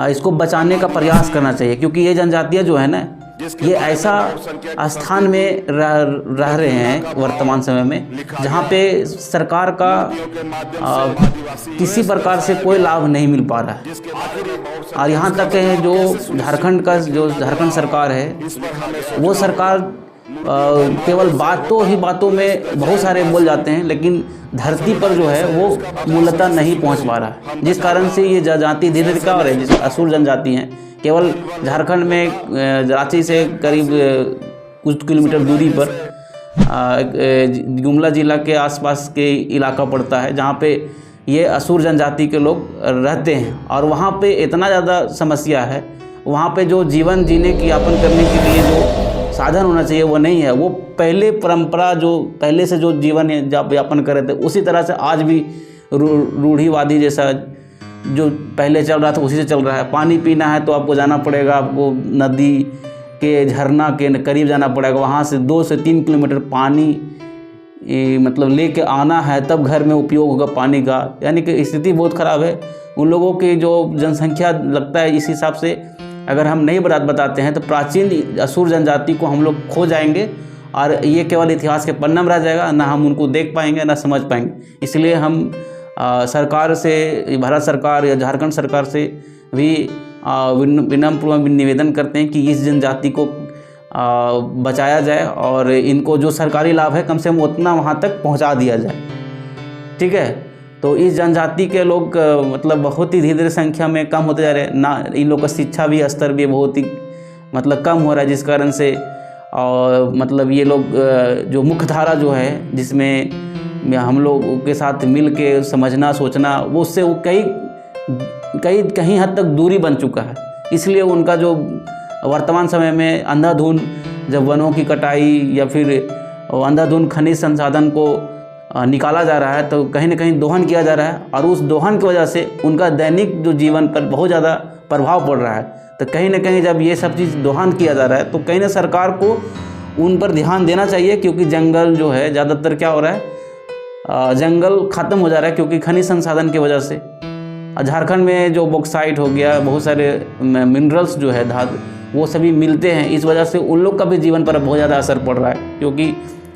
इसको बचाने का प्रयास करना चाहिए, क्योंकि ये जनजातियाँ जो है ना, ये ऐसा स्थान में रह रहे हैं वर्तमान समय में जहाँ पे सरकार का किसी प्रकार से कोई लाभ नहीं मिल पा रहा है। और यहाँ तक है जो झारखंड सरकार है, वो सरकार केवल बातों में बहुत सारे बोल जाते हैं, लेकिन धरती पर जो है वो मूलतः नहीं पहुँच पा रहा है, जिस कारण से ये जनजाति धीरे धीरे क्या हो रही है, जिस असुर जनजाति हैं केवल झारखंड में रांची से करीब कुछ किलोमीटर दूरी पर गुमला जिला के आसपास के इलाका पड़ता है, जहाँ पे ये असुर जनजाति के लोग रहते हैं। और वहाँ पे इतना ज़्यादा समस्या है, वहाँ पे जो जीवन जीने की यापन करने के लिए जो साधन होना चाहिए वो नहीं है। वो पहले परंपरा जो पहले से जो जीवन यापन कर रहे थे उसी तरह से आज भी रूढ़िवादी जैसा जो पहले चल रहा था उसी से चल रहा है। पानी पीना है तो आपको जाना पड़ेगा, आपको नदी के झरना के करीब जाना पड़ेगा, वहाँ से 2 से 3 किलोमीटर पानी मतलब लेके आना है, तब घर में उपयोग होगा पानी का। यानी कि स्थिति बहुत ख़राब है। उन लोगों की जो जनसंख्या लगता है, इस हिसाब से अगर हम नहीं बताते हैं तो प्राचीन असुर जनजाति को हम लोग खो जाएंगे और ये केवल इतिहास के पन्ना में रह जाएगा, ना हम उनको देख पाएंगे ना समझ पाएंगे। इसलिए हम सरकार से, भारत सरकार या झारखंड सरकार से भी विनम्रपूर्वक निवेदन करते हैं कि इस जनजाति को बचाया जाए और इनको जो सरकारी लाभ है कम से कम उतना वहाँ तक पहुँचा दिया जाए। ठीक है, तो इस जनजाति के लोग मतलब बहुत ही धीरे धीरे संख्या में कम होते जा रहे हैं ना। इन लोग का शिक्षा भी स्तर भी बहुत ही मतलब कम हो रहा है, जिस कारण से और मतलब ये लोग जो मुख्य धारा जो है जिसमें हम लोग के साथ मिल के समझना सोचना, वो उससे वो कहीं हद तक दूरी बन चुका है। इसलिए उनका जो वर्तमान समय में अंधाधुंध जब वनों की कटाई या फिर अंधाधुंध खनिज संसाधन को निकाला जा रहा है तो कहीं ना कहीं दोहन किया जा रहा है, और उस दोहन की वजह से उनका दैनिक जो जीवन पर बहुत ज़्यादा प्रभाव पड़ रहा है। तो कहीं ना कहीं जब ये सब चीज़ दोहन किया जा रहा है तो कहीं ना सरकार को उन पर ध्यान देना चाहिए, क्योंकि जंगल जो है ज़्यादातर क्या हो रहा है, जंगल ख़त्म हो जा रहा है क्योंकि खनिज संसाधन की वजह से। झारखंड में जो बॉक्साइट हो गया, बहुत सारे मिनरल्स जो है धातु, वो सभी मिलते हैं। इस वजह से उन लोग का भी जीवन पर बहुत ज़्यादा असर पड़ रहा है, क्योंकि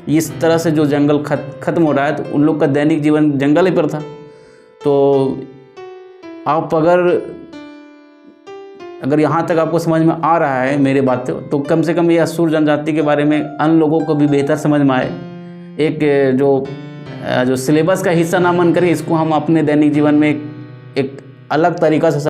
इस तरह से जो जंगल ख़त्म हो रहा है तो उन लोग का दैनिक जीवन जंगल ही पर था। तो आप अगर यहाँ तक आपको समझ में आ रहा है मेरे बातें, तो कम से कम ये असुर जनजाति के बारे में अन्य लोगों को भी बेहतर समझ में आए। एक जो सिलेबस का हिस्सा ना मन करें, इसको हम अपने दैनिक जीवन में एक अलग तरीक़ा से